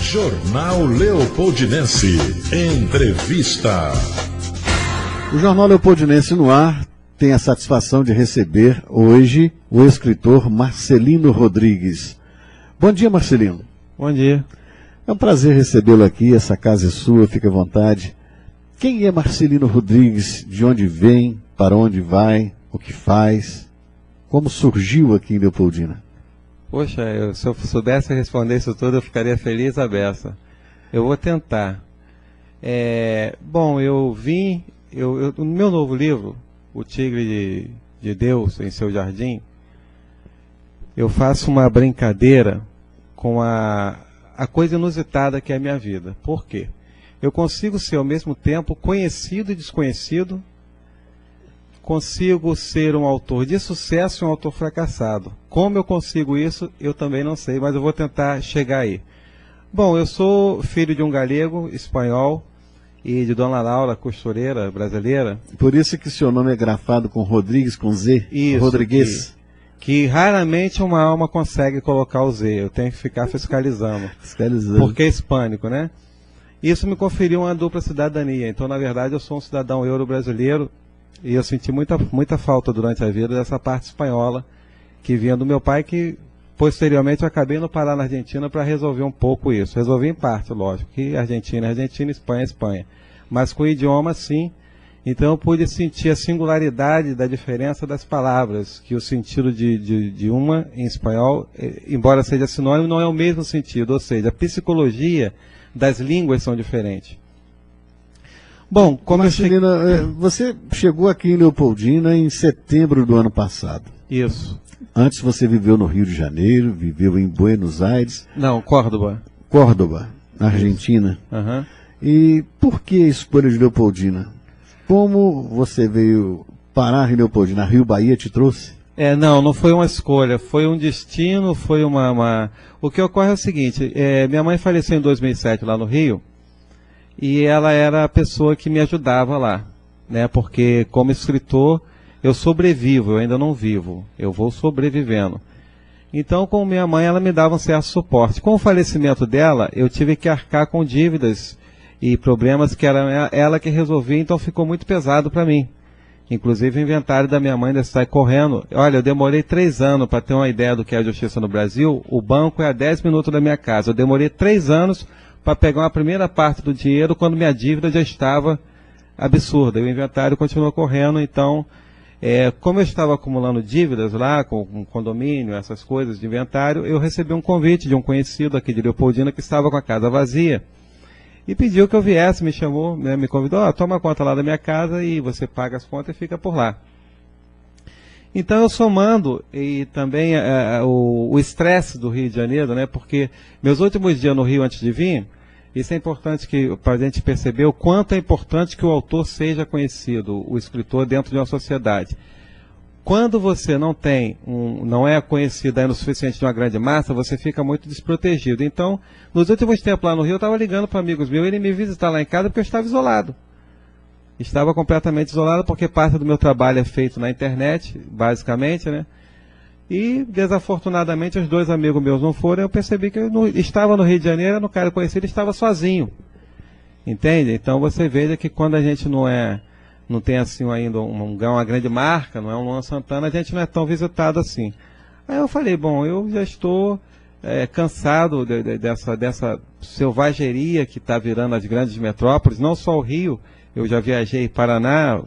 Jornal Leopoldinense. Entrevista. O Jornal Leopoldinense no ar tem a satisfação de receber hoje o escritor Marcelino Rodrigues. Bom dia, Marcelino. Bom dia. É um prazer recebê-lo aqui, essa casa é sua, fique à vontade. Quem é Marcelino Rodrigues? De onde vem? Para onde vai? O que faz? Como surgiu aqui em Leopoldina? Poxa, se eu soubesse responder isso tudo, eu ficaria feliz à beça. Eu vou tentar. Bom, no meu novo livro, O Tigre de Deus em Seu Jardim, eu faço uma brincadeira com a coisa inusitada que é a minha vida. Por quê? Eu consigo ser ao mesmo tempo conhecido e desconhecido, consigo ser um autor de sucesso e um autor fracassado. Como eu consigo isso, eu também não sei, mas eu vou tentar chegar aí. Bom, eu sou filho de um galego espanhol e de Dona Laura, costureira brasileira. Por isso que seu nome é grafado com Rodrigues, com Z? Isso, Rodrigues. Que raramente uma alma consegue colocar o Z, eu tenho que ficar fiscalizando. Fiscalizando. Porque é hispânico, né? Isso me conferiu uma dupla cidadania, então na verdade eu sou um cidadão euro-brasileiro e eu senti muita falta durante a vida dessa parte espanhola que vinha do meu pai, que posteriormente eu acabei no Pará, na Argentina, para resolver um pouco isso. Resolvi em parte, lógico, que Argentina é Argentina, Espanha é Espanha. Mas com o idioma, sim. Então eu pude sentir a singularidade da diferença das palavras, que o sentido de uma em espanhol, embora seja sinônimo, não é o mesmo sentido, ou seja, a psicologia das línguas são diferentes. Bom, como Marcelino, você chegou aqui em Leopoldina em setembro do ano passado. Isso. Antes você viveu no Rio de Janeiro, viveu em Buenos Aires. Não, Córdoba. Córdoba, na Argentina. Uhum. E por que a escolha de Leopoldina? Como você veio parar em Leopoldina? A Rio Bahia te trouxe? Não foi uma escolha, foi um destino, foi uma... O que ocorre é o seguinte, minha mãe faleceu em 2007 lá no Rio, e ela era a pessoa que me ajudava lá, né? Porque como escritor, eu sobrevivo, eu ainda não vivo, eu vou sobrevivendo. Então, com minha mãe, ela me dava um certo suporte. Com o falecimento dela, eu tive que arcar com dívidas e problemas que era ela que resolvia, então ficou muito pesado para mim. Inclusive o inventário da minha mãe ainda sai correndo. Olha, eu demorei 3 anos para ter uma ideia do que é a justiça no Brasil. O banco é a 10 minutos da minha casa. Eu demorei 3 anos para pegar uma primeira parte do dinheiro quando minha dívida já estava absurda. E o inventário continuou correndo, então, como eu estava acumulando dívidas lá, com condomínio, essas coisas de inventário, eu recebi um convite de um conhecido aqui de Leopoldina que estava com a casa vazia. E pediu que eu viesse, me chamou, né, me convidou, toma conta lá da minha casa e você paga as contas e fica por lá. Então eu somando, e também o estresse do Rio de Janeiro, né, porque meus últimos dias no Rio antes de vir, isso é importante para a gente perceber o quanto é importante que o autor seja conhecido, o escritor dentro de uma sociedade. Quando você não é conhecido ainda o suficiente de uma grande massa, você fica muito desprotegido. Então, nos últimos tempos lá no Rio, eu estava ligando para amigos meus, ele me visitar lá em casa porque eu estava isolado. Estava completamente isolado porque parte do meu trabalho é feito na internet, basicamente, né? E, desafortunadamente, os 2 amigos meus não foram, eu percebi que eu estava no Rio de Janeiro, no cara conhecido, estava sozinho. Entende? Então, você veja que quando a gente não tem assim ainda uma grande marca, não é um Luan Santana, a gente não é tão visitado assim. Aí eu falei, bom, eu já estou cansado dessa selvageria que está virando as grandes metrópoles, não só o Rio, eu já viajei Paraná,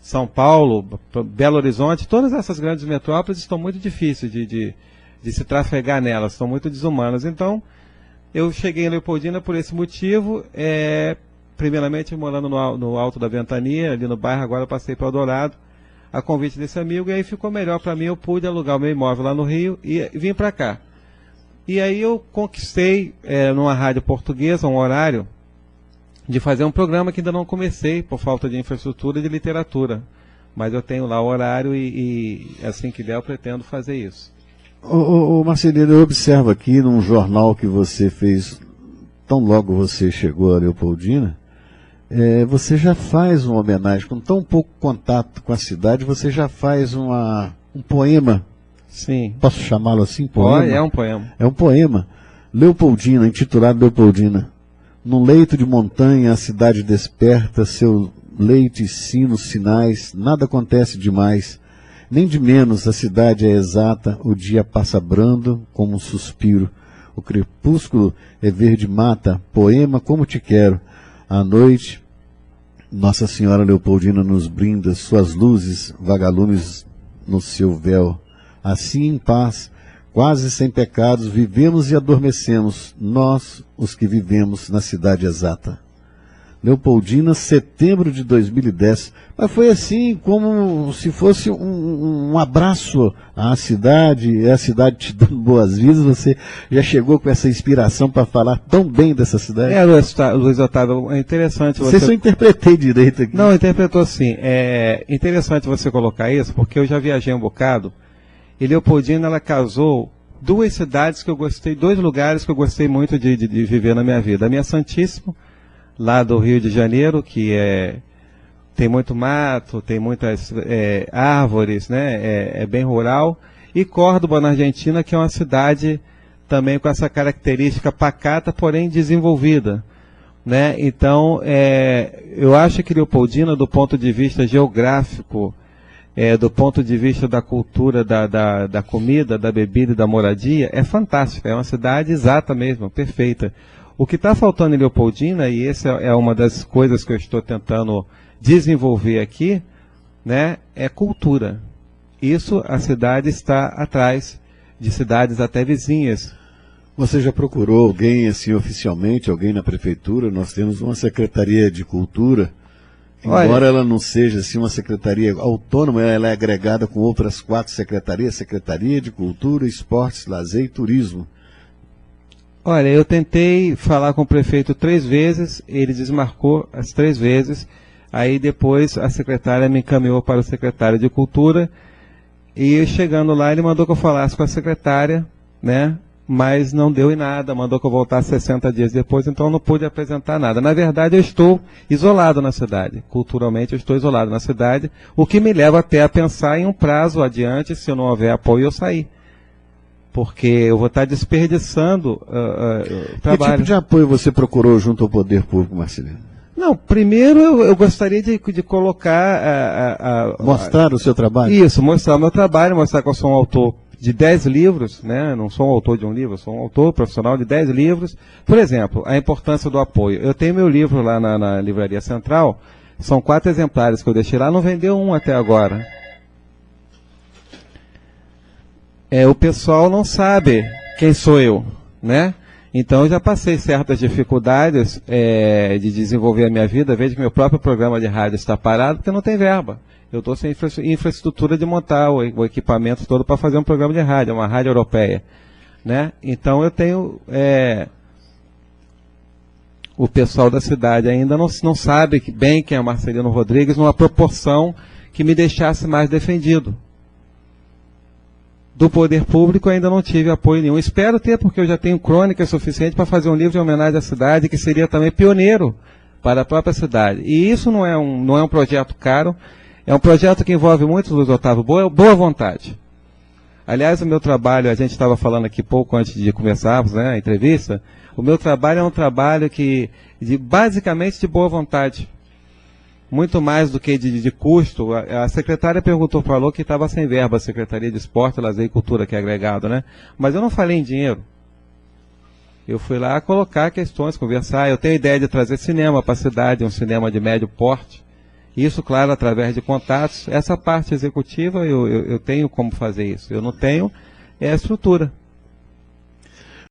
São Paulo, Belo Horizonte, todas essas grandes metrópoles estão muito difíceis de se trafegar nelas, estão muito desumanas. Então, eu cheguei em Leopoldina por esse motivo, primeiramente morando no Alto da Ventania, ali no bairro, agora eu passei para o Eldorado, a convite desse amigo, e aí ficou melhor para mim, eu pude alugar o meu imóvel lá no Rio e vim para cá. E aí eu conquistei, numa rádio portuguesa, um horário de fazer um programa que ainda não comecei, por falta de infraestrutura de literatura. Mas eu tenho lá o horário e assim que der eu pretendo fazer isso. Marcelino, eu observo aqui num jornal que você fez, tão logo você chegou a Leopoldina, você já faz uma homenagem, com tão pouco contato com a cidade, você já faz um poema. Sim. Posso chamá-lo assim? Poema? É um poema. É um poema, Leopoldina, intitulado Leopoldina. Num leito de montanha a cidade desperta, seu leito e sinos, sinais, nada acontece demais, nem de menos a cidade é exata, o dia passa brando como um suspiro, o crepúsculo é verde mata, poema como te quero, à noite Nossa Senhora Leopoldina nos brinda suas luzes, vagalumes no seu véu, assim em paz, quase sem pecados, vivemos e adormecemos, nós, os que vivemos na cidade exata. Leopoldina, setembro de 2010. Mas foi assim, como se fosse um abraço à cidade, é a cidade te dando boas-vindas. Você já chegou com essa inspiração para falar tão bem dessa cidade? Luiz Otávio, é interessante você... Você só interpretei direito aqui. Não, interpretou sim. É interessante você colocar isso, porque eu já viajei um bocado, e Leopoldina, ela casou duas cidades que eu gostei, dois lugares que eu gostei muito de viver na minha vida. A minha Santíssimo, lá do Rio de Janeiro, que tem muito mato, tem muitas árvores, né? É bem rural. E Córdoba, na Argentina, que é uma cidade também com essa característica pacata, porém desenvolvida, né? Então, eu acho que Leopoldina, do ponto de vista geográfico, do ponto de vista da cultura, da comida, da bebida e da moradia, é fantástica. É uma cidade exata mesmo, perfeita. O que está faltando em Leopoldina, e essa é uma das coisas que eu estou tentando desenvolver aqui, né, é cultura. Isso, a cidade está atrás de cidades até vizinhas. Você já procurou alguém, assim, oficialmente, alguém na prefeitura? Nós temos uma Secretaria de Cultura, embora ela não seja assim, uma secretaria autônoma, ela é agregada com outras 4 secretarias, Secretaria de Cultura, Esportes, Lazer e Turismo. Olha, eu tentei falar com o prefeito 3 vezes, ele desmarcou as 3 vezes, aí depois a secretária me encaminhou para o secretário de Cultura, e chegando lá ele mandou que eu falasse com a secretária, né, mas não deu em nada, mandou que eu voltasse 60 dias depois, então eu não pude apresentar nada. Na verdade, eu estou isolado na cidade, culturalmente eu estou isolado na cidade, o que me leva até a pensar em um prazo adiante, se eu não houver apoio, eu sair. Porque eu vou estar desperdiçando o trabalho. Que tipo de apoio você procurou junto ao poder público, Marcelino? Não, primeiro eu gostaria de colocar... mostrar o seu trabalho? Isso, mostrar o meu trabalho, mostrar que eu sou um autor de 10 livros, né? Não sou um autor de um livro, sou um autor profissional de 10 livros. Por exemplo, a importância do apoio. Eu tenho meu livro lá na Livraria Central, são 4 exemplares que eu deixei lá, não vendeu um até agora. O pessoal não sabe quem sou eu, né? Então eu já passei certas dificuldades de desenvolver a minha vida. Veja que meu próprio programa de rádio está parado porque não tem verba. Eu estou sem infraestrutura de montar o equipamento todo para fazer um programa de rádio, uma rádio europeia, né? Então eu tenho... o pessoal da cidade ainda não sabe bem quem é Marcelino Rodrigues numa proporção que me deixasse mais defendido. Do poder público ainda não tive apoio nenhum. Espero ter, porque eu já tenho crônica suficiente para fazer um livro de homenagem à cidade, que seria também pioneiro para a própria cidade. E isso não é um projeto caro, é um projeto que envolve muito, Luiz Otávio, boa vontade. Aliás, o meu trabalho, a gente estava falando aqui pouco antes de começarmos, né, a entrevista, o meu trabalho é um trabalho basicamente de boa vontade. Muito mais do que de custo. A secretária falou que estava sem verba, a Secretaria de Esporte, Lazer e Cultura, que é agregado, né? Mas eu não falei em dinheiro. Eu fui lá colocar questões, conversar. Eu tenho ideia de trazer cinema para a cidade, um cinema de médio porte. Isso, claro, através de contatos. Essa parte executiva, eu tenho como fazer isso. Eu não tenho a estrutura.